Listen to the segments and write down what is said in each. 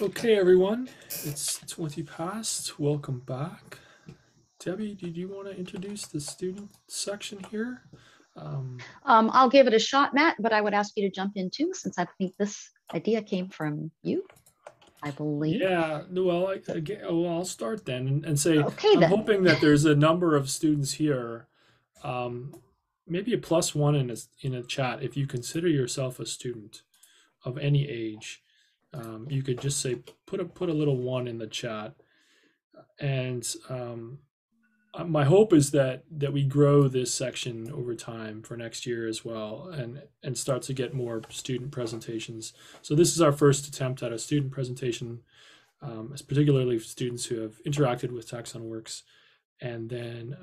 Okay, everyone, it's 20 past. Welcome back. Debbie, did you want to introduce the student section here? I'll give it a shot, Matt, but I would ask you to jump in too, since I think this idea came from you, I believe. Yeah, well, I'll start then and say Okay, I'm then. hoping that there's a number of students here, maybe a +1 in a chat if you consider yourself a student of any age. You could just say put a little one in the chat, and my hope is that we grow this section over time for next year as well, and start to get more student presentations. So this is our first attempt at a student presentation, particularly for students who have interacted with TaxonWorks and then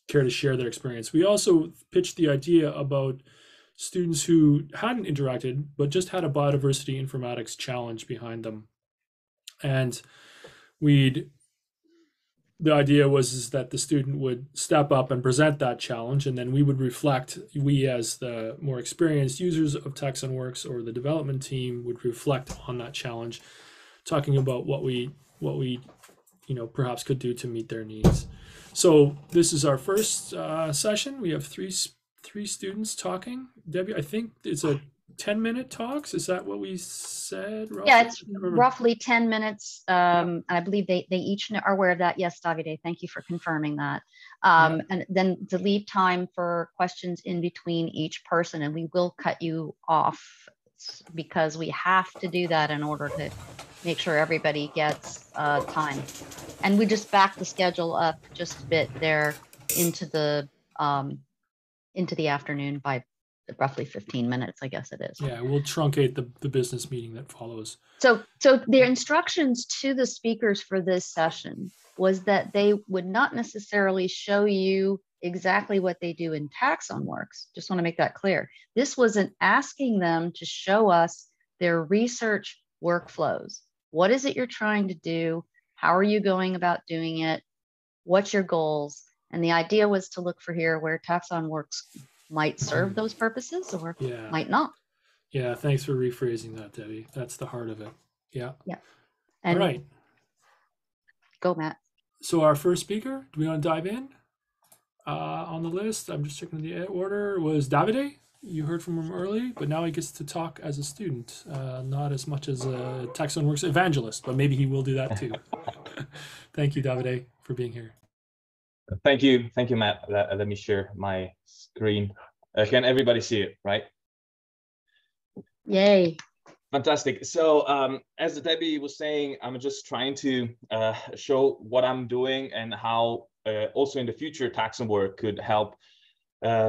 care to share their experience. We also pitched the idea about students who hadn't interacted but just had a biodiversity informatics challenge behind them, and we'd the idea was is that the student would step up and present that challenge, and then we would reflect. We, as the more experienced users of TaxonWorks or the development team, would reflect on that challenge, talking about what we perhaps could do to meet their needs. So this is our first session. We have three students talking. Debbie, I think it's a 10-minute talks. Is that what we said? Roughly? Yeah, it's roughly 10 minutes. I believe they each are aware of that. Yes, Davide, thank you for confirming that. And then to leave time for questions in between each person, and we will cut you off because we have to do that in order to make sure everybody gets time. And we just back the schedule up just a bit there into the afternoon by roughly 15 minutes, I guess it is. Yeah, we'll truncate the business meeting that follows. So their instructions to the speakers for this session was that they would not necessarily show you exactly what they do in TaxonWorks. Just want to make that clear. This wasn't asking them to show us their research workflows. What is it you're trying to do? How are you going about doing it? What's your goals? And the idea was to look for here where TaxonWorks might serve those purposes or might not. Yeah, thanks for rephrasing that, Debbie. That's the heart of it. Yeah. Yeah. And all right. Go, Matt. So our first speaker, do we want to dive in? On the list, I'm just checking the order, was Davide. You heard from him early, but now he gets to talk as a student, not as much as a TaxonWorks evangelist, but maybe he will do that too. Thank you, Davide, for being here. Thank you, Matt. Let me share my screen. Can everybody see it, right? Yay. Fantastic. So as Debbie was saying, I'm just trying to show what I'm doing and how also in the future TaxonWorks could help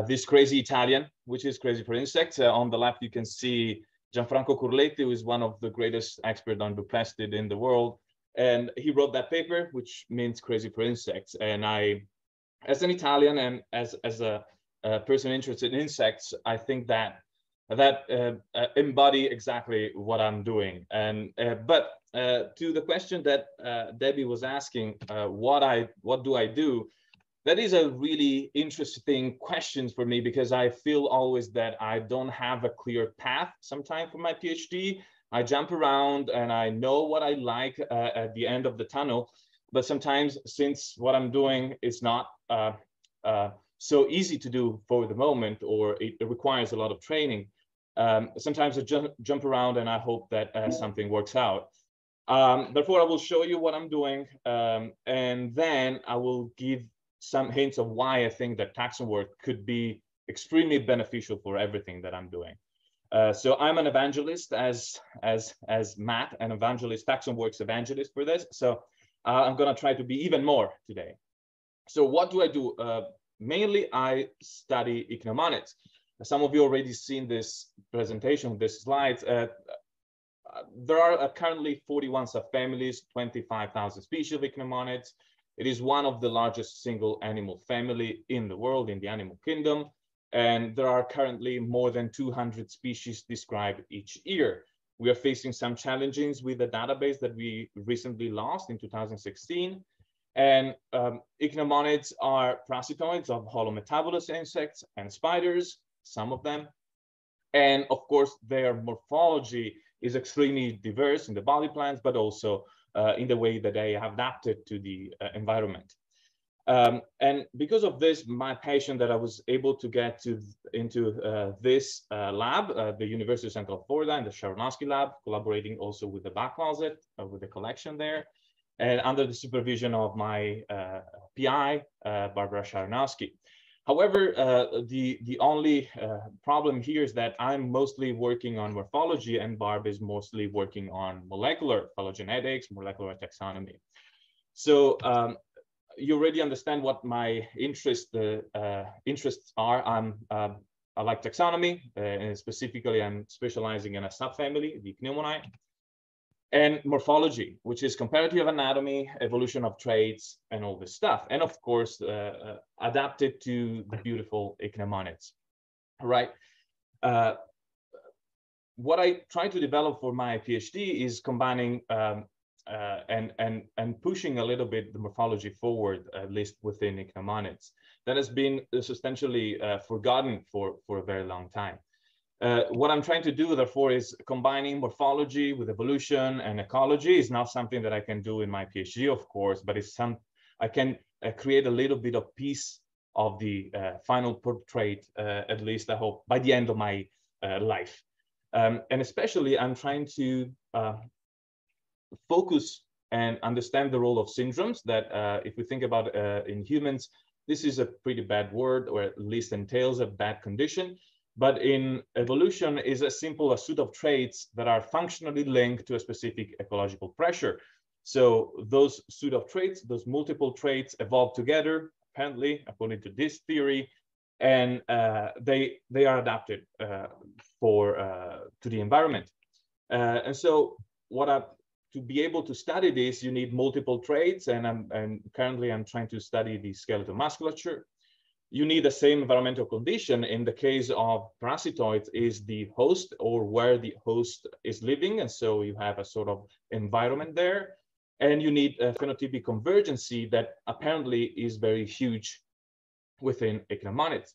this crazy Italian, which is crazy for insects. On the left, you can see Gianfranco Curletti, who is one of the greatest experts on duplastid in the world. And he wrote that paper, which means crazy for insects. And I, as an Italian and as a person interested in insects, I think that embody exactly what I'm doing. And but to the question that Debbie was asking, what do I do? That is a really interesting question for me, because I feel always that I don't have a clear path sometimes for my PhD. I jump around and I know what I like at the end of the tunnel, but sometimes, since what I'm doing is not so easy to do for the moment, or it requires a lot of training, sometimes I jump around and I hope that something works out. Therefore, I will show you what I'm doing, and then I will give some hints of why I think that TaxonWorks could be extremely beneficial for everything that I'm doing. So I'm an evangelist, as Matt, an evangelist, TaxonWorks evangelist for this. So I'm going to try to be even more today. So what do I do? Mainly, I study ichneumonids. Some of you already seen this presentation, this slides. There are currently 41 subfamilies, 25,000 species of ichneumonids. It is one of the largest single animal family in the world, in the animal kingdom. And there are currently more than 200 species described each year. We are facing some challenges with the database that we recently lost in 2016. And ichneumonids are parasitoids of holometabolous insects and spiders, some of them. And of course, their morphology is extremely diverse in the body plans, but also in the way that they have adapted to the environment. And because of this, my passion that I was able to get into this lab, the University of Central Florida and the Sharonowski lab, collaborating also with the back closet, with the collection there, and under the supervision of my PI, Barbara Sharonowski. However, the only problem here is that I'm mostly working on morphology and Barb is mostly working on molecular phylogenetics, molecular taxonomy. So you already understand what my interests are. I like taxonomy, and specifically I'm specializing in a subfamily, the Ichneumoni, and morphology, which is comparative anatomy, evolution of traits, and all this stuff. And of course, adapted to the beautiful ichneumonids, right? What I try to develop for my PhD is combining and pushing a little bit the morphology forward, at least within ichneumonids. That has been substantially forgotten for a very long time. What I'm trying to do, therefore, is combining morphology with evolution and ecology is not something that I can do in my PhD, of course, but it's I can create a little bit of piece of the final portrait, at least I hope, by the end of my life. And especially, I'm trying to focus and understand the role of syndromes that, if we think about in humans, this is a pretty bad word, or at least entails a bad condition. But in evolution is as simple a suite of traits that are functionally linked to a specific ecological pressure. So those suite of traits, those multiple traits evolve together, apparently, according to this theory, and they are adapted to the environment. And so to be able to study this, you need multiple traits, and currently I'm trying to study the skeletal musculature. You need the same environmental condition. In the case of parasitoids, is the host or where the host is living. And so you have a sort of environment there. And you need a phenotypic convergency that apparently is very huge within ichneumonids.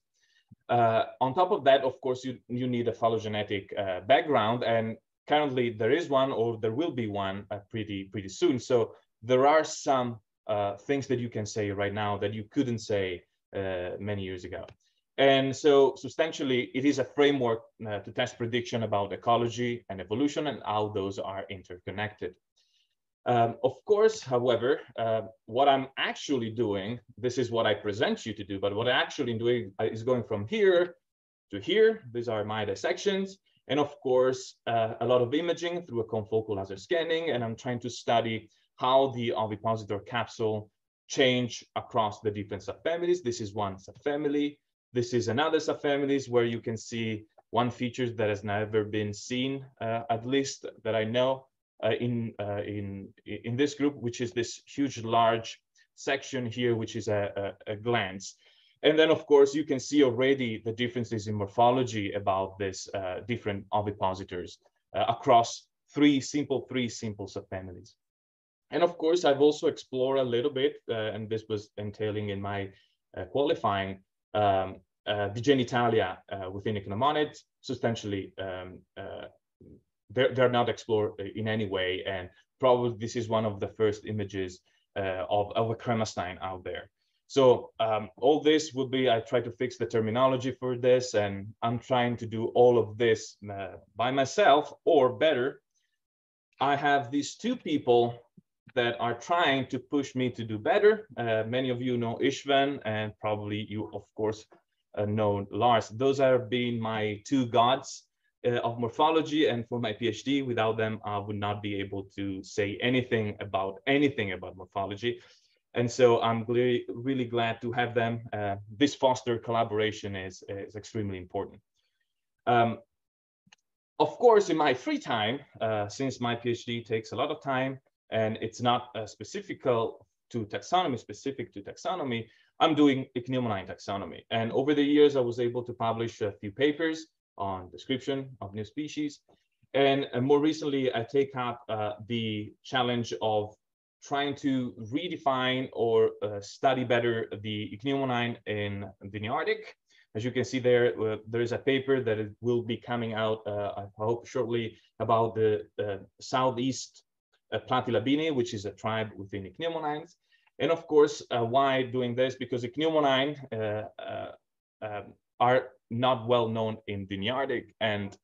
On top of that, of course, you need a phylogenetic background. And currently there is one, or there will be one pretty soon. So there are some things that you can say right now that you couldn't say many years ago. And so substantially, it is a framework to test prediction about ecology and evolution and how those are interconnected. Of course, however, what I'm actually doing, this is what I present you to do, but what I'm actually doing is going from here to here. These are my dissections. And of course, a lot of imaging through a confocal laser scanning. And I'm trying to study how the ovipositor capsule change across the different subfamilies. This is one subfamily. This is another subfamily where you can see one feature that has never been seen, at least that I know, in this group, which is this huge, large section here, which is a glans. And then, of course, you can see already the differences in morphology about this different ovipositors across three simple subfamilies. And of course, I've also explored a little bit, and this was entailing in my qualifying, the genitalia within ichneumonids. Substantially, they're not explored in any way, and probably this is one of the first images of a cremastine out there. So all this would be, I try to fix the terminology for this, and I'm trying to do all of this by myself, or better, I have these two people that are trying to push me to do better. Many of you know Istvan, and probably you, of course, know Lars. Those have been my two gods of morphology, and for my PhD, without them, I would not be able to say anything about morphology. And so I'm really glad to have them. This foster collaboration is extremely important. Of course, in my free time, since my PhD takes a lot of time, and it's not specific to taxonomy, I'm doing ichneumoni taxonomy. And over the years, I was able to publish a few papers on description of new species. And more recently, I take up the challenge of trying to redefine or study better the ichneumoni in the Nearctic, As you can see there, there is a paper that will be coming out, I hope shortly, about the southeast Platylabini, which is a tribe within ichneumonides. And of course, why doing this? Because ichneumonids are not well known in the Nearctic, and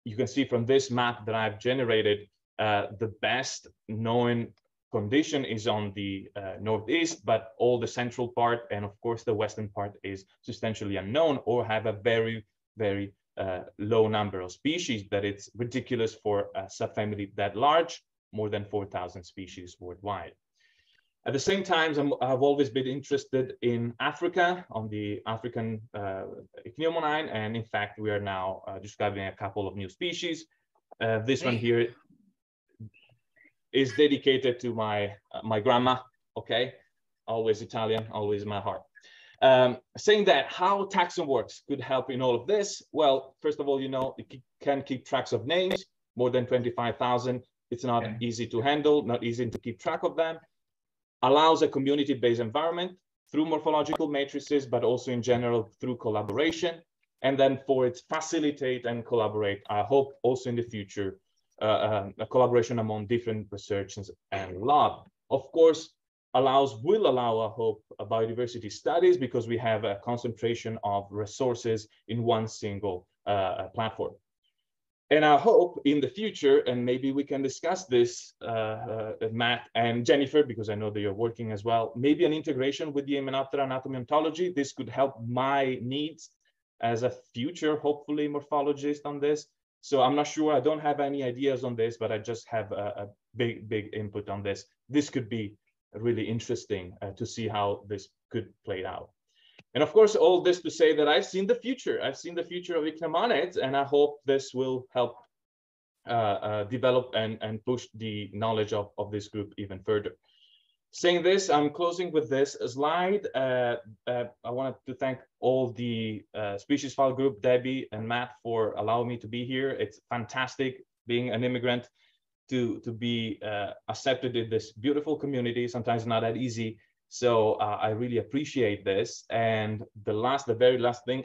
you can see from this map that I've generated, the best known condition is on the northeast, but all the central part and of course the western part is substantially unknown or have a very, very low number of species, that it's ridiculous for a subfamily that large, more than 4,000 species worldwide. At the same time, I've always been interested in Africa, on the African ichneumon, and in fact, we are now discovering a couple of new species. This one here is dedicated to my grandma. Okay, always Italian, always in my heart. Saying that, how TaxonWorks could help in all of this? Well, first of all, you know, it can keep tracks of names, more than 25,000. It's not easy to handle, not easy to keep track of them. Allows a community-based environment through morphological matrices, but also in general through collaboration. And then for it facilitate and collaborate, I hope also in the future, a collaboration among different researchers and lab. Of course, will allow, I hope, biodiversity studies, because we have a concentration of resources in one single platform. And I hope in the future, and maybe we can discuss this, Matt and Jennifer, because I know that you're working as well, maybe an integration with the Hymenoptera anatomy ontology. This could help my needs as a future, hopefully, morphologist on this. So I'm not sure, I don't have any ideas on this, but I just have a big input on this. This could be really interesting to see how this could play out. And of course, all this to say that I've seen the future. I've seen the future of ichneumonids, and I hope this will help develop and push the knowledge of this group even further. Saying this, I'm closing with this slide. I wanted to thank all the species file group, Debbie and Matt, for allowing me to be here. It's fantastic being an immigrant to be accepted in this beautiful community. Sometimes not that easy. So I really appreciate this. And the very last thing,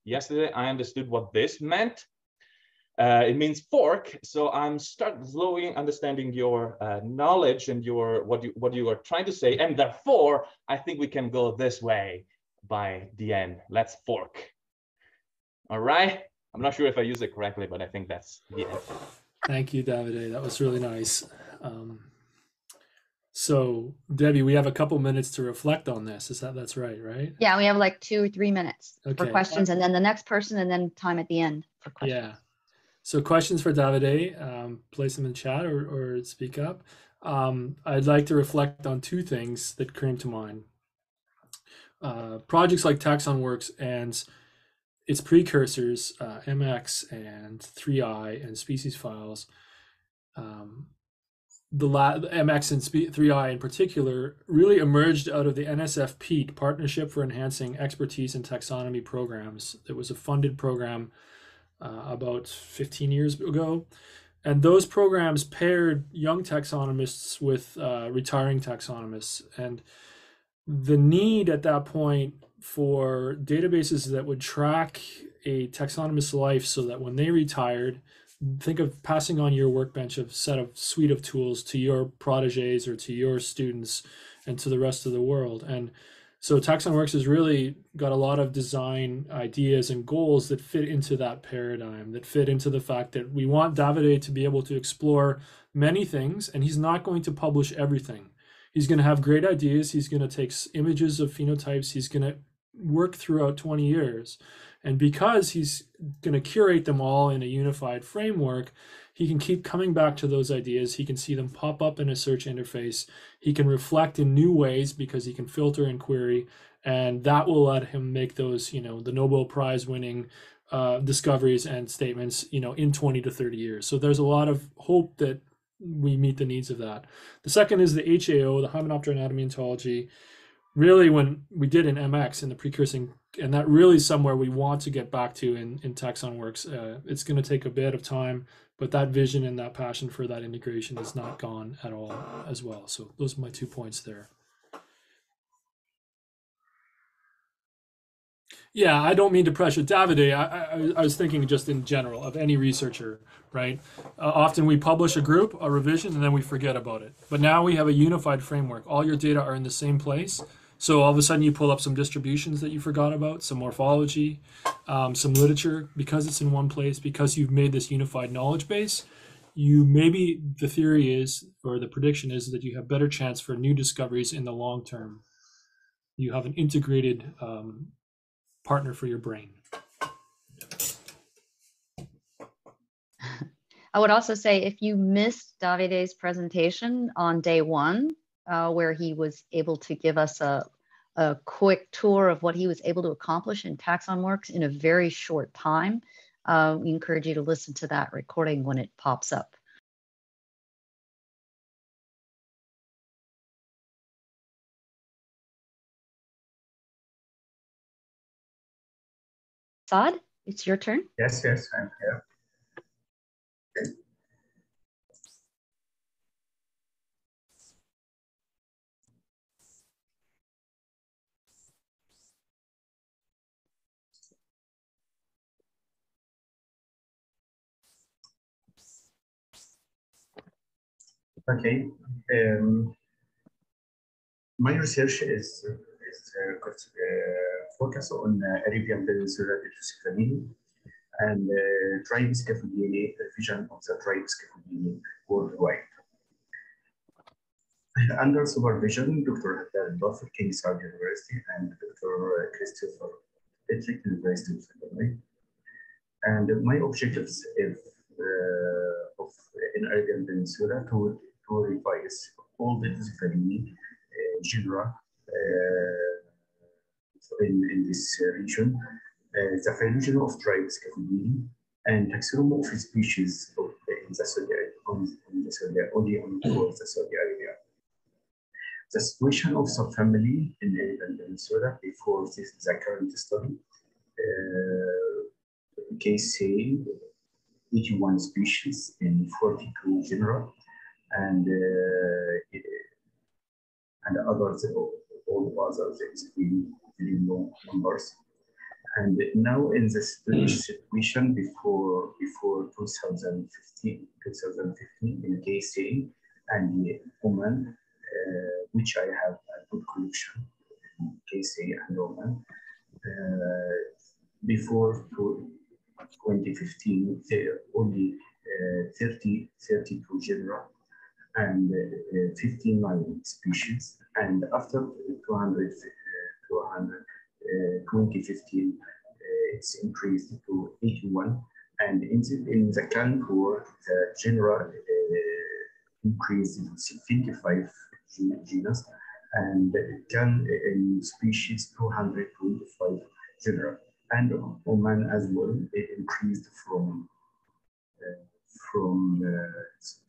yesterday I understood what this meant. It means fork. So I'm slowly understanding your knowledge and what you are trying to say. And therefore, I think we can go this way by the end. Let's fork. All right. I'm not sure if I use it correctly, but I think that's the end. Thank you, Davide. That was really nice. So Debbie, we have a couple minutes to reflect on this. That's right? Yeah, we have like 2 or 3 minutes for questions, and then the next person, and then time at the end for questions. Yeah. So questions for Davide, place them in chat or speak up. I'd like to reflect on 2 things that came to mind. Projects like TaxonWorks and its precursors, MX and 3i and species files, the MX and 3i in particular really emerged out of the NSF-PEAT, Partnership for Enhancing Expertise in Taxonomy Programs. It was a funded program about 15 years ago. And those programs paired young taxonomists with retiring taxonomists. And the need at that point for databases that would track a taxonomist's life so that when they retired, think of passing on your workbench of suite of tools to your proteges or to your students and to the rest of the world. And so TaxonWorks has really got a lot of design ideas and goals that fit into that paradigm, that fit into the fact that we want Davide to be able to explore many things, and he's not going to publish everything. He's going to have great ideas. He's going to take images of phenotypes. He's going to work throughout 20 years. And because he's going to curate them all in a unified framework, he can keep coming back to those ideas. He can see them pop up in a search interface. He can reflect in new ways because he can filter and query. And that will let him make those, the Nobel Prize winning discoveries and statements, in 20 to 30 years. So there's a lot of hope that we meet the needs of that. The second is the HAO, the Hymenoptera anatomy ontology. Really, when we did an MX in the precursing, and that really is somewhere we want to get back to in TaxonWorks. It's going to take a bit of time, but that vision and that passion for that integration is not gone at all as well. So those are my 2 points there. Yeah, I don't mean to pressure Davide. I was thinking just in general of any researcher, right? Often we publish a group, a revision, and then we forget about it. But now we have a unified framework. All your data are in the same place. So all of a sudden you pull up some distributions that you forgot about, some morphology, some literature, because it's in one place, because you've made this unified knowledge base. You maybe the theory is, or the prediction is, that you have better chance for new discoveries in the long term. You have an integrated partner for your brain. I would also say if you missed Davide's presentation on day one, where he was able to give us a quick tour of what he was able to accomplish in TaxonWorks in a very short time, we encourage you to listen to that recording when it pops up. Saad, it's your turn. Yes, I'm here. Okay. My research is focused on Arabian Peninsula family and tribescaffold DNA, revision of the tribescaffold DNA worldwide. Under supervision, Dr. Haddad Doffer, King Saud University, and Dr. Christopher Patrick, University of Illinois. And my objectives of in Arabian Peninsula to revise all the discipline genera in this region, the phylogeny of tribes Scaphoidini, and taxonomy of species in the Saudi Arabia. The situation of subfamily in Arabian Peninsula before the current study. Case say 81 species in 42 genera, and others, all others, extremely low numbers. And now in this situation before 2015 in KSA and Oman, which I have a good collection in KSA and Oman. Before 2015, only 32 genera and 59 species, and after 2015, it's increased to 81, and in the current world, the genera increased to 55 genus, and in species 225 genera. And Oman as well, it increased from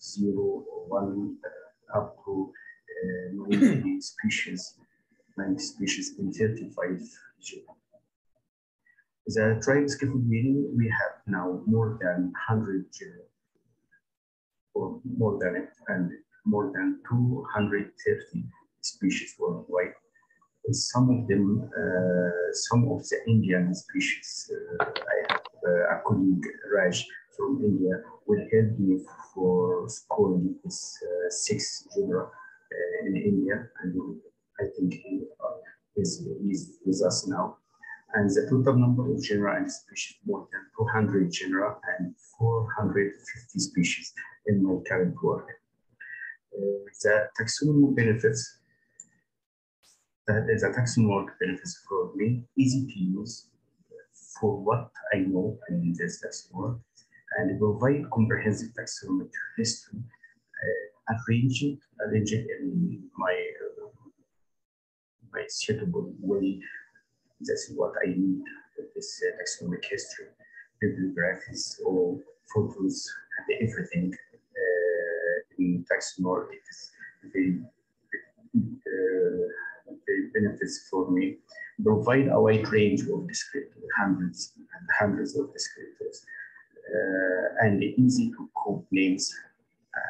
0, 1 up to 90 species in 35 genera. The tribes Scaphoidini, we have now more than 100 genera, or more than it, and more than 230 species worldwide. Some of them, some of the Indian species, I have a colleague, Raj, from India, will help me for scoring this 6 genera in India, and I think he is with us now. And the total number of genera and species, more than 200 genera and 450 species in my current work. The taxonomy benefits. The taxonomic benefits for me, easy to use for what I know in this taxonomy, and provide comprehensive taxonomic history, arrange it in my suitable way. That's what I need with this taxonomic history, bibliographies or photos and everything in taxonomy. It is very benefits for me. Provide a wide range of descriptors, hundreds and hundreds of descriptors, and easy to code names,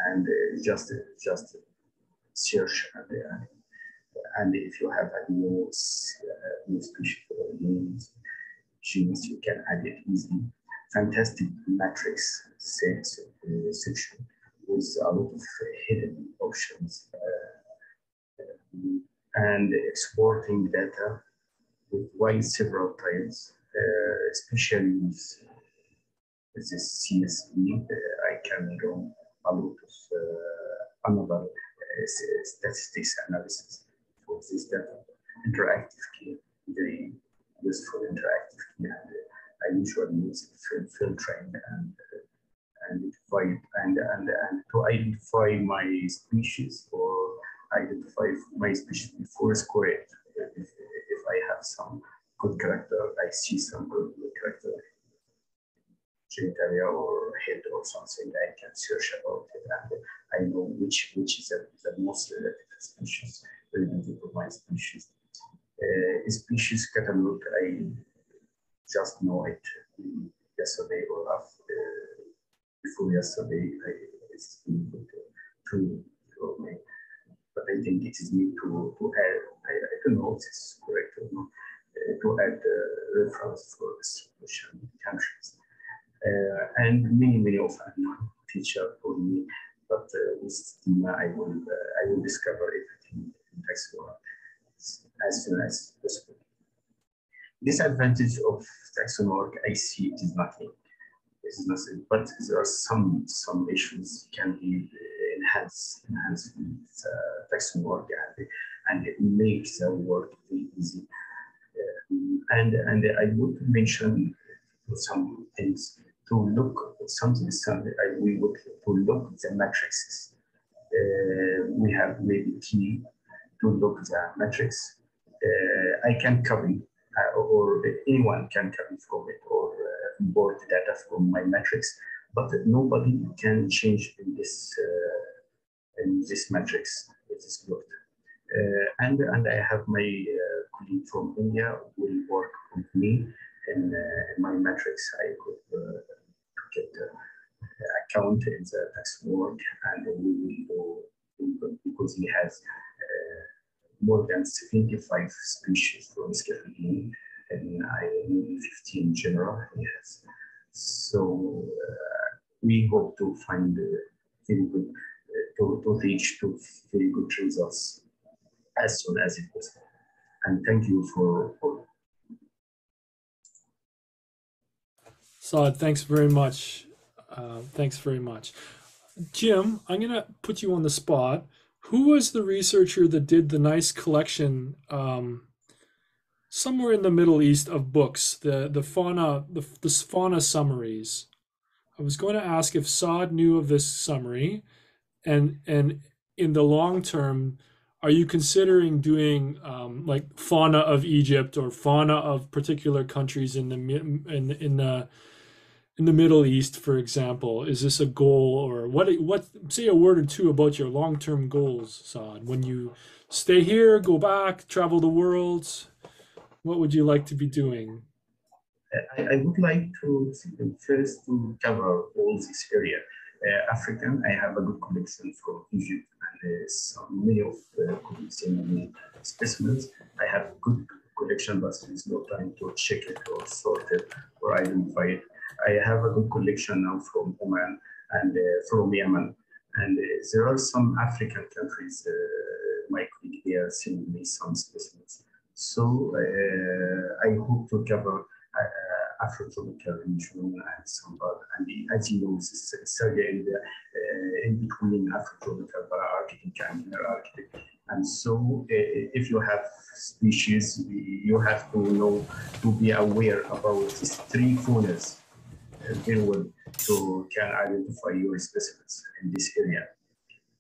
and just search. And if you have a new species or names, genes, you can add it easily. Fantastic matrix section with a lot of hidden options, and exporting data with wide several times, especially with this CSV. I can run a lot of another statistics analysis for this data. Interactive key, very useful interactive key. I usually use filtering and to identify my species, or identify my species before score it. If I have some good character, I see some good character, genitalia or head or something, I can search about it, and I know which is the most related species related to my species. Species catalog, I just know it yesterday or before yesterday. It's been true for me, but I think it is need to add. I don't know if this is correct or not. To add reference for distribution countries, and many of unknown teacher told me, but with Stima I will discover everything in taxonomy as soon as possible. Disadvantage of taxonomy, I see it is nothing. This is nothing, but there are some issues can be enhanced with taxonomy, and it makes the work very easy. And I would mention some things to look something. We would to look at the matrices. We have maybe key to look at the matrix. I can copy, or anyone can copy from it, or import data from my matrix, but nobody can change in this matrix. It is blocked. And I have my colleague from India will work with me in my metrics. I could get account in the taxonomy, and we will go, because he has more than 75 species from scaffolding, and I need 15 in general. Yes, so we hope to find very good to reach to very good results as soon as it possible. And thank you for. Saad, thanks very much. Thanks very much. Jim, I'm going to put you on the spot. Who was the researcher that did the nice collection somewhere in the Middle East of books, the fauna summaries? I was going to ask if Saad knew of this summary, and in the long term, are you considering doing like fauna of Egypt or fauna of particular countries in the Middle East, for example? Is this a goal, or what? Say a word or two about your long-term goals, Saad. When you stay here, go back, travel the world, what would you like to be doing? I would like to first to cover all this area. African, I have a good collection from Egypt, and many of the collection specimens. I have good collection, but there is no time to check it or sort it or identify it. I have a good collection now from Oman and from Yemen, and there are some African countries. My colleague here sent me some specimens, so I hope to cover Afrotropical region and some other. And as you know, this is in between Afrotropical, Para-Arctic, and Inter-Arctic. And so, if you have species, you have to know, to be aware about these three faunas very well, to can identify your specimens in this area.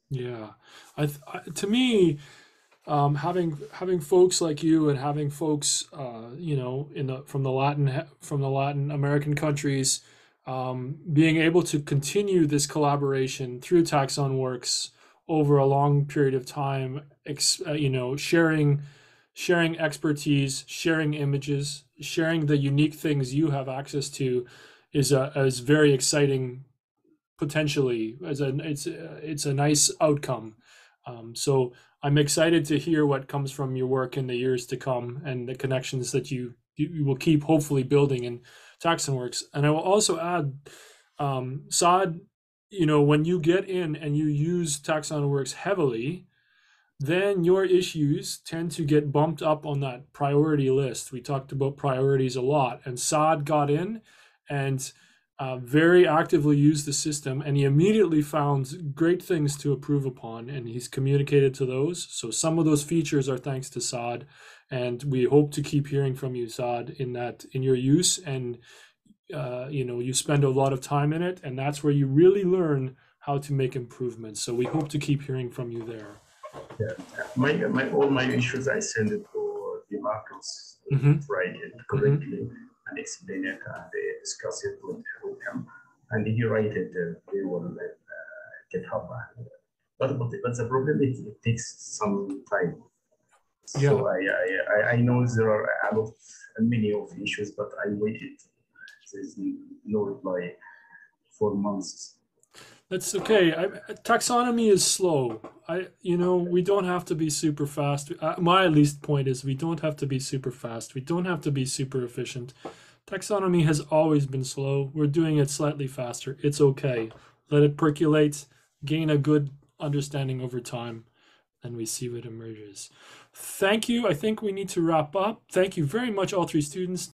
Yeah, to me, having folks like you and having folks, you know, from the Latin American countries, being able to continue this collaboration through TaxonWorks over a long period of time, you know, sharing expertise, sharing images, sharing the unique things you have access to, is very exciting. Potentially, it's a nice outcome. So I'm excited to hear what comes from your work in the years to come, and the connections that you you will keep hopefully building in TaxonWorks. And I will also add, Saad, you know, when you get in and you use TaxonWorks heavily, then your issues tend to get bumped up on that priority list. We talked about priorities a lot, and Saad got in and very actively used the system, and he immediately found great things to improve upon, and he's communicated to those. So some of those features are thanks to Saad, and we hope to keep hearing from you, Saad, in your use. And you know, you spend a lot of time in it, and that's where you really learn how to make improvements. So we hope to keep hearing from you there. Yeah, all my issues I send it to the Marcus, write it correctly and explain it, and they discuss it with him, and he write it very well in GitHub. But the problem is it takes some time. Yeah. So I know there are many of issues, but I waited. There's no reply for months. That's okay. Taxonomy is slow. You know, we don't have to be super fast. My at least point is we don't have to be super fast. We don't have to be super efficient. Taxonomy has always been slow. We're doing it slightly faster. It's okay. Let it percolate, gain a good understanding over time, and we see what emerges. Thank you. I think we need to wrap up. Thank you very much, all three students.